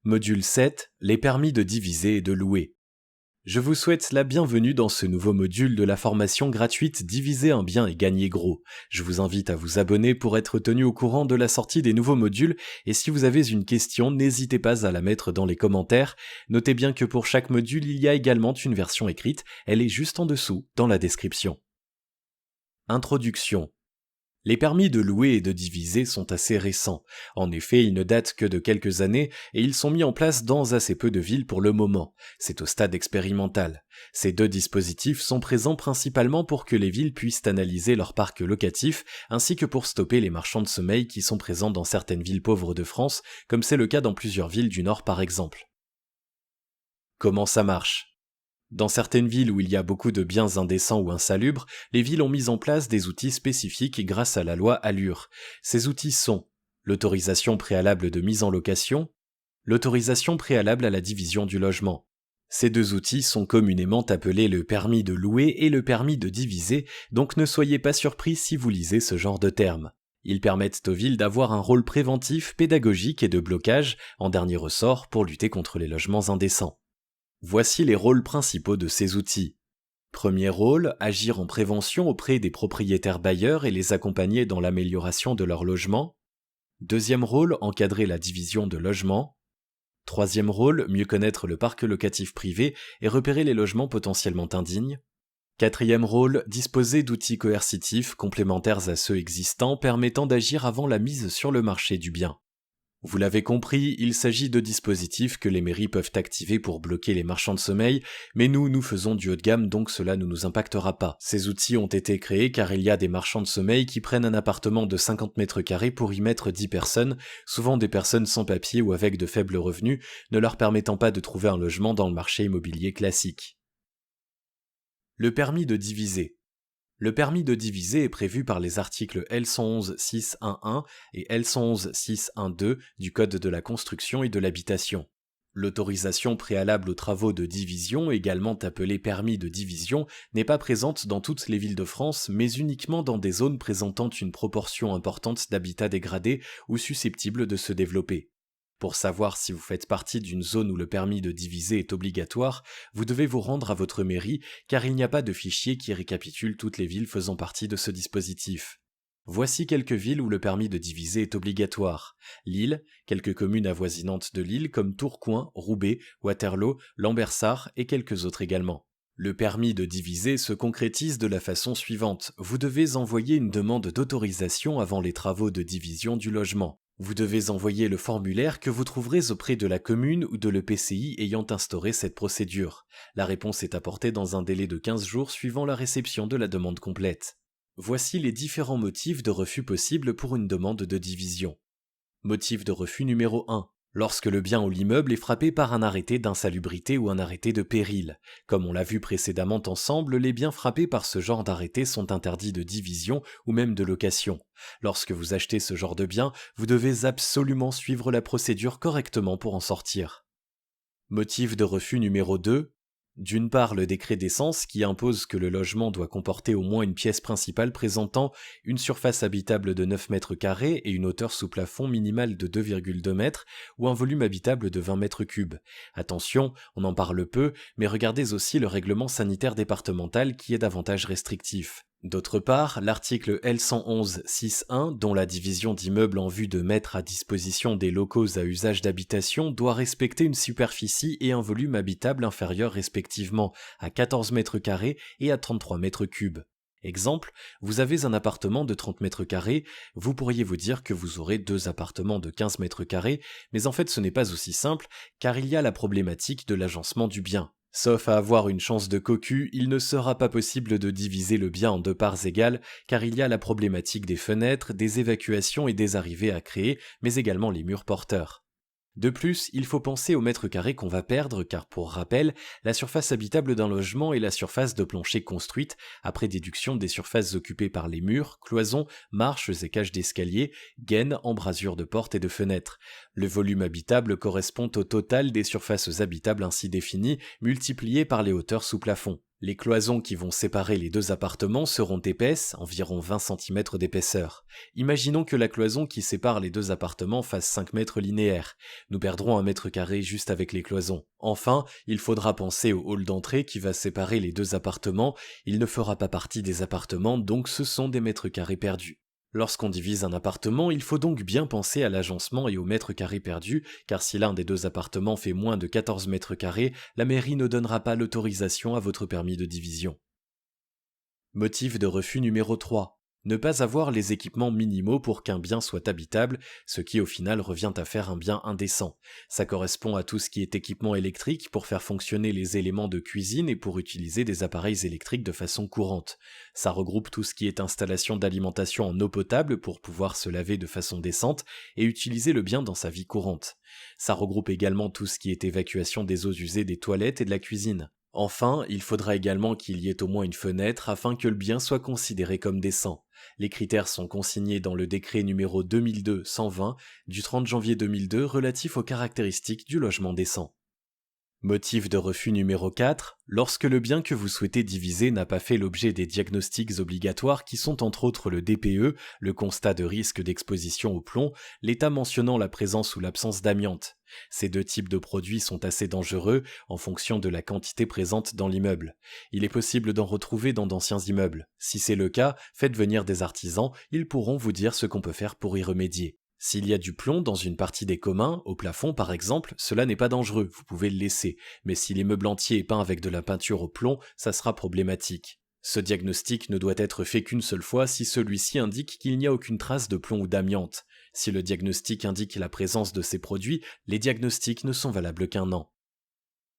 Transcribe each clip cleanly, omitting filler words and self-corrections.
Module 7, les permis de diviser et de louer. Je vous souhaite la bienvenue dans ce nouveau module de la formation gratuite Diviser un bien et gagner gros. Je vous invite à vous abonner pour être tenu au courant de la sortie des nouveaux modules et si vous avez une question, n'hésitez pas à la mettre dans les commentaires. Notez bien que pour chaque module, il y a également une version écrite, elle est juste en dessous dans la description. Introduction. Les permis de louer et de diviser sont assez récents. En effet, ils ne datent que de quelques années et ils sont mis en place dans assez peu de villes pour le moment. C'est au stade expérimental. Ces deux dispositifs sont présents principalement pour que les villes puissent analyser leur parc locatif ainsi que pour stopper les marchands de sommeil qui sont présents dans certaines villes pauvres de France, comme c'est le cas dans plusieurs villes du Nord par exemple. Comment ça marche ? Dans certaines villes où il y a beaucoup de biens indécents ou insalubres, les villes ont mis en place des outils spécifiques grâce à la loi Allure. Ces outils sont l'autorisation préalable de mise en location, l'autorisation préalable à la division du logement. Ces deux outils sont communément appelés le permis de louer et le permis de diviser, donc ne soyez pas surpris si vous lisez ce genre de termes. Ils permettent aux villes d'avoir un rôle préventif, pédagogique et de blocage, en dernier ressort, pour lutter contre les logements indécents. Voici les rôles principaux de ces outils. Premier rôle, agir en prévention auprès des propriétaires bailleurs et les accompagner dans l'amélioration de leur logement. Deuxième rôle, encadrer la division de logements. Troisième rôle, mieux connaître le parc locatif privé et repérer les logements potentiellement indignes. Quatrième rôle, disposer d'outils coercitifs complémentaires à ceux existants permettant d'agir avant la mise sur le marché du bien. Vous l'avez compris, il s'agit de dispositifs que les mairies peuvent activer pour bloquer les marchands de sommeil, mais nous faisons du haut de gamme donc cela ne nous impactera pas. Ces outils ont été créés car il y a des marchands de sommeil qui prennent un appartement de 50 mètres carrés pour y mettre 10 personnes, souvent des personnes sans papier ou avec de faibles revenus, ne leur permettant pas de trouver un logement dans le marché immobilier classique. Le permis de diviser. Le permis de diviser est prévu par les articles L111-611 et L111-612 du Code de la construction et de l'habitation. L'autorisation préalable aux travaux de division, également appelée permis de division, n'est pas présente dans toutes les villes de France, mais uniquement dans des zones présentant une proportion importante d'habitat dégradé ou susceptibles de se développer. Pour savoir si vous faites partie d'une zone où le permis de diviser est obligatoire, vous devez vous rendre à votre mairie car il n'y a pas de fichier qui récapitule toutes les villes faisant partie de ce dispositif. Voici quelques villes où le permis de diviser est obligatoire. Lille, quelques communes avoisinantes de Lille comme Tourcoing, Roubaix, Waterloo, Lambersart et quelques autres également. Le permis de diviser se concrétise de la façon suivante. Vous devez envoyer une demande d'autorisation avant les travaux de division du logement. Vous devez envoyer le formulaire que vous trouverez auprès de la commune ou de l'EPCI ayant instauré cette procédure. La réponse est apportée dans un délai de 15 jours suivant la réception de la demande complète. Voici les différents motifs de refus possibles pour une demande de division. Motif de refus numéro 1. Lorsque le bien ou l'immeuble est frappé par un arrêté d'insalubrité ou un arrêté de péril. Comme on l'a vu précédemment ensemble, les biens frappés par ce genre d'arrêté sont interdits de division ou même de location. Lorsque vous achetez ce genre de bien, vous devez absolument suivre la procédure correctement pour en sortir. Motif de refus numéro 2. D'une part, le décret d'essence qui impose que le logement doit comporter au moins une pièce principale présentant une surface habitable de 9 mètres carrés et une hauteur sous plafond minimale de 2,2 mètres ou un volume habitable de 20 mètres cubes. Attention, on en parle peu, mais regardez aussi le règlement sanitaire départemental qui est davantage restrictif. D'autre part, l'article L111-6.1, dont la division d'immeubles en vue de mettre à disposition des locaux à usage d'habitation doit respecter une superficie et un volume habitable inférieur respectivement à 14 mètres carrés et à 33 mètres cubes. Exemple, vous avez un appartement de 30 mètres carrés, vous pourriez vous dire que vous aurez 2 appartements de 15 mètres carrés, mais en fait ce n'est pas aussi simple car il y a la problématique de l'agencement du bien. Sauf à avoir une chance de cocu, il ne sera pas possible de diviser le bien en 2 parts égales car il y a la problématique des fenêtres, des évacuations et des arrivées à créer, mais également les murs porteurs. De plus, il faut penser au mètre carré qu'on va perdre car pour rappel, la surface habitable d'un logement est la surface de plancher construite après déduction des surfaces occupées par les murs, cloisons, marches et cages d'escalier, gaines, embrasures de portes et de fenêtres. Le volume habitable correspond au total des surfaces habitables ainsi définies multiplié par les hauteurs sous plafond. Les cloisons qui vont séparer les deux appartements seront épaisses, environ 20 cm d'épaisseur. Imaginons que la cloison qui sépare les deux appartements fasse 5 mètres linéaires. Nous perdrons 1 mètre carré juste avec les cloisons. Enfin, il faudra penser au hall d'entrée qui va séparer les deux appartements. Il ne fera pas partie des appartements, donc ce sont des mètres carrés perdus. Lorsqu'on divise un appartement, il faut donc bien penser à l'agencement et au mètre carré perdu, car si l'un des deux appartements fait moins de 14 mètres carrés, la mairie ne donnera pas l'autorisation à votre permis de division. Motif de refus numéro 3. Ne pas avoir les équipements minimaux pour qu'un bien soit habitable, ce qui au final revient à faire un bien indécent. Ça correspond à tout ce qui est équipement électrique pour faire fonctionner les éléments de cuisine et pour utiliser des appareils électriques de façon courante. Ça regroupe tout ce qui est installation d'alimentation en eau potable pour pouvoir se laver de façon décente et utiliser le bien dans sa vie courante. Ça regroupe également tout ce qui est évacuation des eaux usées des toilettes et de la cuisine. Enfin, il faudra également qu'il y ait au moins une fenêtre afin que le bien soit considéré comme décent. Les critères sont consignés dans le décret numéro 2002-120 du 30 janvier 2002 relatif aux caractéristiques du logement décent. Motif de refus numéro 4, lorsque le bien que vous souhaitez diviser n'a pas fait l'objet des diagnostics obligatoires qui sont entre autres le DPE, le constat de risque d'exposition au plomb, l'état mentionnant la présence ou l'absence d'amiante. Ces deux types de produits sont assez dangereux en fonction de la quantité présente dans l'immeuble. Il est possible d'en retrouver dans d'anciens immeubles. Si c'est le cas, faites venir des artisans, ils pourront vous dire ce qu'on peut faire pour y remédier. S'il y a du plomb dans une partie des communs, au plafond par exemple, cela n'est pas dangereux, vous pouvez le laisser, mais si l'immeuble entier est peint avec de la peinture au plomb, ça sera problématique. Ce diagnostic ne doit être fait qu'une seule fois si celui-ci indique qu'il n'y a aucune trace de plomb ou d'amiante. Si le diagnostic indique la présence de ces produits, les diagnostics ne sont valables qu'1 an.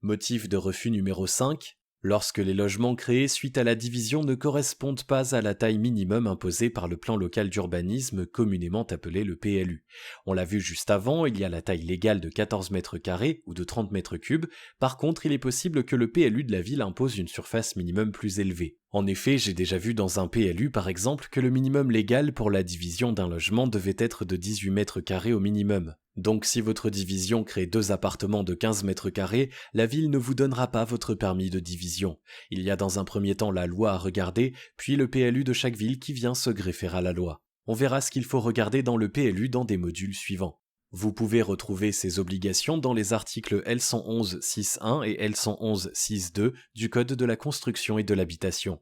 Motif de refus numéro 5. Lorsque les logements créés suite à la division ne correspondent pas à la taille minimum imposée par le plan local d'urbanisme communément appelé le PLU. On l'a vu juste avant, il y a la taille légale de 14 mètres carrés ou de 30 mètres cubes. Par contre, il est possible que le PLU de la ville impose une surface minimum plus élevée. En effet, j'ai déjà vu dans un PLU par exemple que le minimum légal pour la division d'un logement devait être de 18 mètres carrés au minimum. Donc si votre division crée 2 appartements de 15 mètres carrés, la ville ne vous donnera pas votre permis de division. Il y a dans un premier temps la loi à regarder, puis le PLU de chaque ville qui vient se greffer à la loi. On verra ce qu'il faut regarder dans le PLU dans des modules suivants. Vous pouvez retrouver ces obligations dans les articles L111.6.1 et L111.6.2 du Code de la construction et de l'habitation.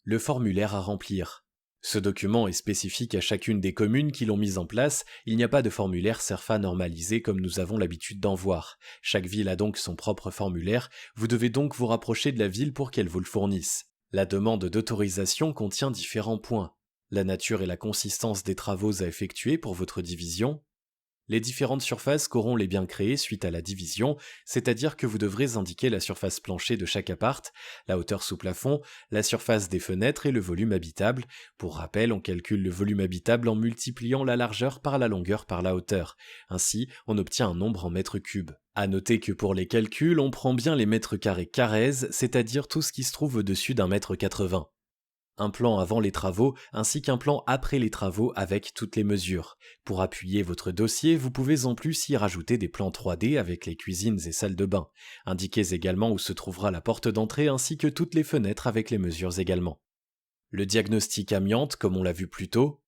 Le formulaire à remplir. Ce document est spécifique à chacune des communes qui l'ont mis en place, il n'y a pas de formulaire CERFA normalisé comme nous avons l'habitude d'en voir. Chaque ville a donc son propre formulaire, vous devez donc vous rapprocher de la ville pour qu'elle vous le fournisse. La demande d'autorisation contient différents points. La nature et la consistance des travaux à effectuer pour votre division, les différentes surfaces qu'auront les biens créés suite à la division, c'est-à-dire que vous devrez indiquer la surface plancher de chaque appart, la hauteur sous plafond, la surface des fenêtres et le volume habitable. Pour rappel, on calcule le volume habitable en multipliant la largeur par la longueur par la hauteur. Ainsi, on obtient un nombre en mètres cubes. À noter que pour les calculs, on prend bien les mètres carrés carrèses, c'est-à-dire tout ce qui se trouve au-dessus d'1,80 m. Un plan avant les travaux ainsi qu'un plan après les travaux avec toutes les mesures. Pour appuyer votre dossier, vous pouvez en plus y rajouter des plans 3D avec les cuisines et salles de bain. Indiquez également où se trouvera la porte d'entrée ainsi que toutes les fenêtres avec les mesures également. Le diagnostic amiante, comme on l'a vu plus tôt.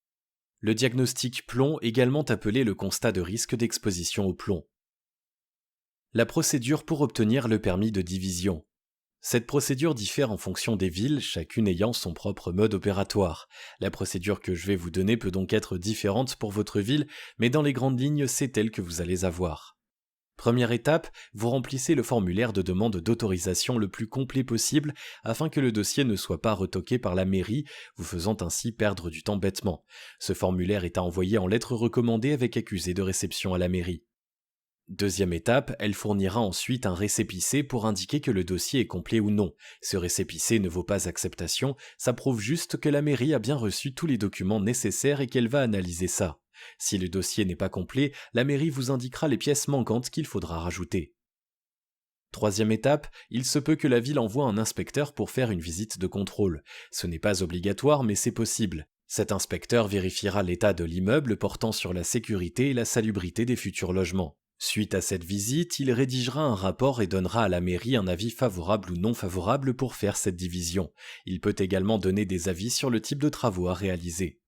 Le diagnostic plomb, également appelé le constat de risque d'exposition au plomb. La procédure pour obtenir le permis de division. Cette procédure diffère en fonction des villes, chacune ayant son propre mode opératoire. La procédure que je vais vous donner peut donc être différente pour votre ville, mais dans les grandes lignes, c'est elle que vous allez avoir. Première étape, vous remplissez le formulaire de demande d'autorisation le plus complet possible afin que le dossier ne soit pas retoqué par la mairie, vous faisant ainsi perdre du temps bêtement. Ce formulaire est à envoyer en lettre recommandée avec accusé de réception à la mairie. Deuxième étape, elle fournira ensuite un récépissé pour indiquer que le dossier est complet ou non. Ce récépissé ne vaut pas acceptation, ça prouve juste que la mairie a bien reçu tous les documents nécessaires et qu'elle va analyser ça. Si le dossier n'est pas complet, la mairie vous indiquera les pièces manquantes qu'il faudra rajouter. Troisième étape, il se peut que la ville envoie un inspecteur pour faire une visite de contrôle. Ce n'est pas obligatoire mais c'est possible. Cet inspecteur vérifiera l'état de l'immeuble portant sur la sécurité et la salubrité des futurs logements. Suite à cette visite, il rédigera un rapport et donnera à la mairie un avis favorable ou non favorable pour faire cette division. Il peut également donner des avis sur le type de travaux à réaliser.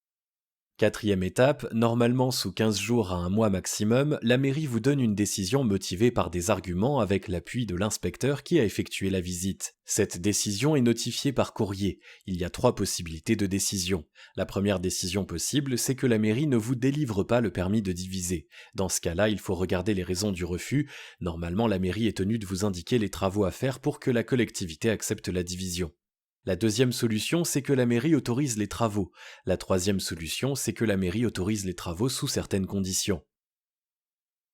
Quatrième étape, normalement sous 15 jours à un mois maximum, la mairie vous donne une décision motivée par des arguments avec l'appui de l'inspecteur qui a effectué la visite. Cette décision est notifiée par courrier. Il y a 3 possibilités de décision. La première décision possible, c'est que la mairie ne vous délivre pas le permis de diviser. Dans ce cas-là, il faut regarder les raisons du refus. Normalement, la mairie est tenue de vous indiquer les travaux à faire pour que la collectivité accepte la division. La deuxième solution, c'est que la mairie autorise les travaux. La troisième solution, c'est que la mairie autorise les travaux sous certaines conditions.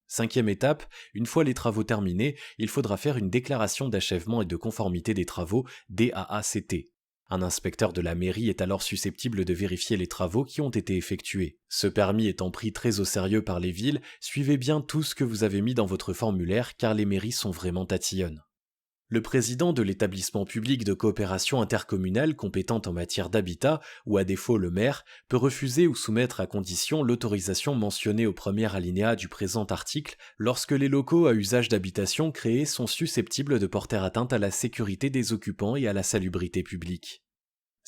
Cinquième étape, une fois les travaux terminés, il faudra faire une déclaration d'achèvement et de conformité des travaux, DAACT. Un inspecteur de la mairie est alors susceptible de vérifier les travaux qui ont été effectués. Ce permis étant pris très au sérieux par les villes, suivez bien tout ce que vous avez mis dans votre formulaire car les mairies sont vraiment tatillonnes. Le président de l'établissement public de coopération intercommunale compétent en matière d'habitat, ou à défaut le maire, peut refuser ou soumettre à condition l'autorisation mentionnée au premier alinéa du présent article lorsque les locaux à usage d'habitation créés sont susceptibles de porter atteinte à la sécurité des occupants et à la salubrité publique.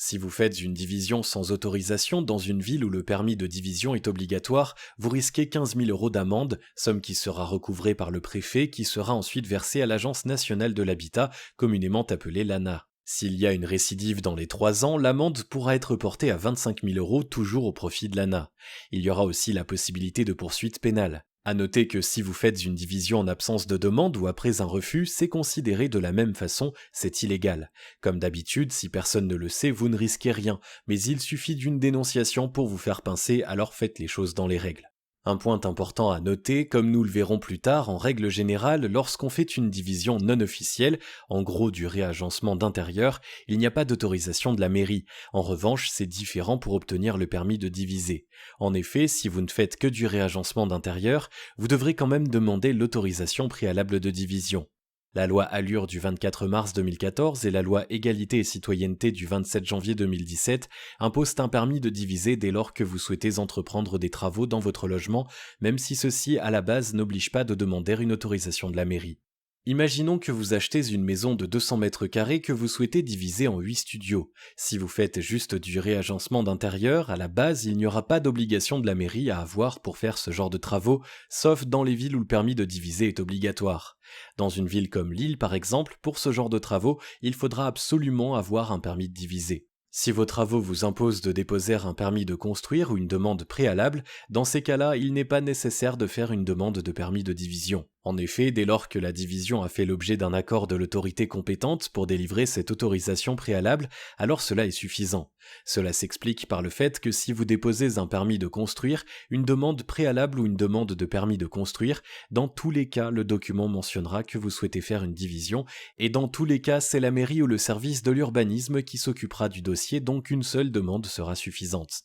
Si vous faites une division sans autorisation dans une ville où le permis de division est obligatoire, vous risquez 15 000 € d'amende, somme qui sera recouvrée par le préfet qui sera ensuite versée à l'Agence nationale de l'habitat, communément appelée l'ANA. S'il y a une récidive dans les 3 ans, l'amende pourra être portée à 25 000 € toujours au profit de l'ANA. Il y aura aussi la possibilité de poursuites pénales. À noter que si vous faites une division en absence de demande ou après un refus, c'est considéré de la même façon, c'est illégal. Comme d'habitude, si personne ne le sait, vous ne risquez rien, mais il suffit d'une dénonciation pour vous faire pincer, alors faites les choses dans les règles. Un point important à noter, comme nous le verrons plus tard, en règle générale, lorsqu'on fait une division non officielle, en gros du réagencement d'intérieur, il n'y a pas d'autorisation de la mairie. En revanche, c'est différent pour obtenir le permis de diviser. En effet, si vous ne faites que du réagencement d'intérieur, vous devrez quand même demander l'autorisation préalable de division. La loi Allure du 24 mars 2014 et la loi Égalité et Citoyenneté du 27 janvier 2017 imposent un permis de diviser dès lors que vous souhaitez entreprendre des travaux dans votre logement, même si ceux-ci à la base n'obligent pas de demander une autorisation de la mairie. Imaginons que vous achetez une maison de 200 mètres carrés que vous souhaitez diviser en 8 studios. Si vous faites juste du réagencement d'intérieur, à la base, il n'y aura pas d'obligation de la mairie à avoir pour faire ce genre de travaux, sauf dans les villes où le permis de diviser est obligatoire. Dans une ville comme Lille, par exemple, pour ce genre de travaux, il faudra absolument avoir un permis de diviser. Si vos travaux vous imposent de déposer un permis de construire ou une demande préalable, dans ces cas-là, il n'est pas nécessaire de faire une demande de permis de division. En effet, dès lors que la division a fait l'objet d'un accord de l'autorité compétente pour délivrer cette autorisation préalable, alors cela est suffisant. Cela s'explique par le fait que si vous déposez un permis de construire, une demande préalable ou une demande de permis de construire, dans tous les cas, le document mentionnera que vous souhaitez faire une division, et dans tous les cas, c'est la mairie ou le service de l'urbanisme qui s'occupera du dossier, donc une seule demande sera suffisante.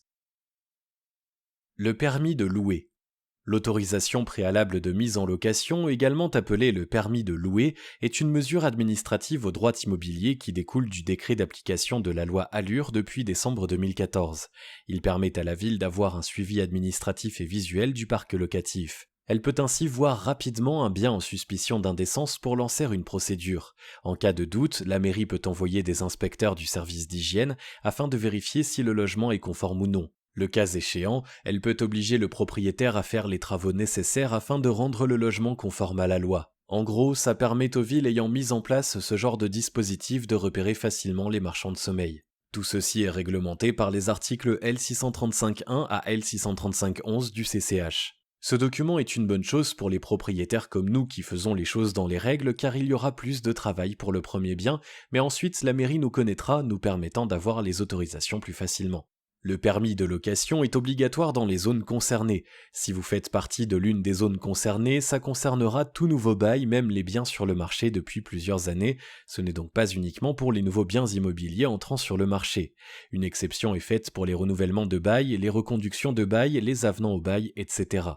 Le permis de louer. L'autorisation préalable de mise en location, également appelée le permis de louer, est une mesure administrative au droit immobilier qui découle du décret d'application de la loi Allure depuis décembre 2014. Il permet à la ville d'avoir un suivi administratif et visuel du parc locatif. Elle peut ainsi voir rapidement un bien en suspicion d'indécence pour lancer une procédure. En cas de doute, la mairie peut envoyer des inspecteurs du service d'hygiène afin de vérifier si le logement est conforme ou non. Le cas échéant, elle peut obliger le propriétaire à faire les travaux nécessaires afin de rendre le logement conforme à la loi. En gros, ça permet aux villes ayant mis en place ce genre de dispositif de repérer facilement les marchands de sommeil. Tout ceci est réglementé par les articles L635.1 à L635.11 du CCH. Ce document est une bonne chose pour les propriétaires comme nous qui faisons les choses dans les règles car il y aura plus de travail pour le premier bien, mais ensuite la mairie nous connaîtra, nous permettant d'avoir les autorisations plus facilement. Le permis de location est obligatoire dans les zones concernées. Si vous faites partie de l'une des zones concernées, ça concernera tout nouveau bail, même les biens sur le marché depuis plusieurs années. Ce n'est donc pas uniquement pour les nouveaux biens immobiliers entrant sur le marché. Une exception est faite pour les renouvellements de bail, les reconductions de bail, les avenants au bail, etc.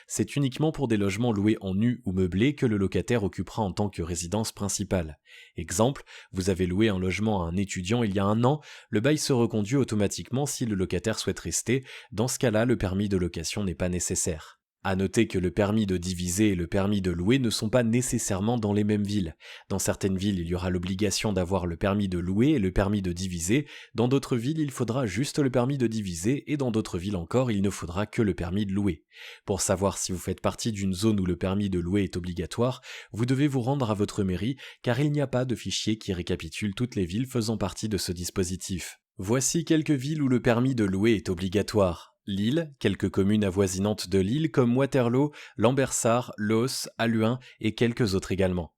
C'est uniquement pour des logements loués en nu ou meublés que le locataire occupera en tant que résidence principale. Exemple, vous avez loué un logement à un étudiant il y a 1 an, le bail se reconduit automatiquement si le locataire souhaite rester. Dans ce cas-là, le permis de location n'est pas nécessaire. À noter que le permis de diviser et le permis de louer ne sont pas nécessairement dans les mêmes villes. Dans certaines villes, il y aura l'obligation d'avoir le permis de louer et le permis de diviser. Dans d'autres villes, il faudra juste le permis de diviser et dans d'autres villes encore, il ne faudra que le permis de louer. Pour savoir si vous faites partie d'une zone où le permis de louer est obligatoire, vous devez vous rendre à votre mairie car il n'y a pas de fichier qui récapitule toutes les villes faisant partie de ce dispositif. Voici quelques villes où le permis de louer est obligatoire. Lille, quelques communes avoisinantes de Lille comme Waterloo, Lambersart, Loos, Halluin et quelques autres également.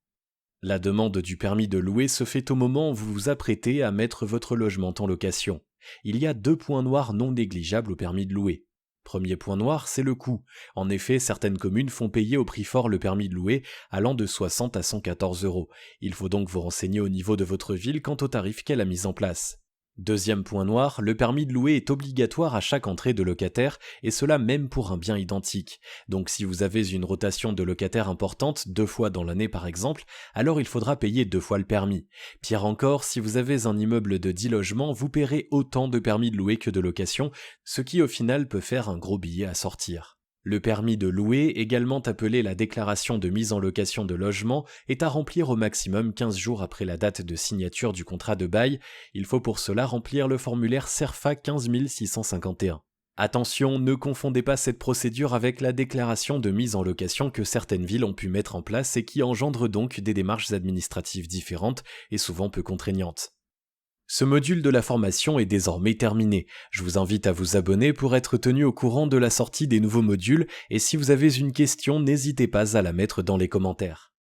La demande du permis de louer se fait au moment où vous vous apprêtez à mettre votre logement en location. Il y a 2 points noirs non négligeables au permis de louer. Premier point noir, c'est le coût. En effet, certaines communes font payer au prix fort le permis de louer, allant de 60 à 114 €. Il faut donc vous renseigner au niveau de votre ville quant au tarif qu'elle a mis en place. Deuxième point noir, le permis de louer est obligatoire à chaque entrée de locataire, et cela même pour un bien identique. Donc si vous avez une rotation de locataires importante, 2 fois dans l'année par exemple, alors il faudra payer 2 fois le permis. Pire encore, si vous avez un immeuble de 10 logements, vous paierez autant de permis de louer que de location, ce qui au final peut faire un gros billet à sortir. Le permis de louer, également appelé la déclaration de mise en location de logement, est à remplir au maximum 15 jours après la date de signature du contrat de bail. Il faut pour cela remplir le formulaire CERFA 15651. Attention, ne confondez pas cette procédure avec la déclaration de mise en location que certaines villes ont pu mettre en place et qui engendre donc des démarches administratives différentes et souvent peu contraignantes. Ce module de la formation est désormais terminé. Je vous invite à vous abonner pour être tenu au courant de la sortie des nouveaux modules et si vous avez une question, n'hésitez pas à la mettre dans les commentaires.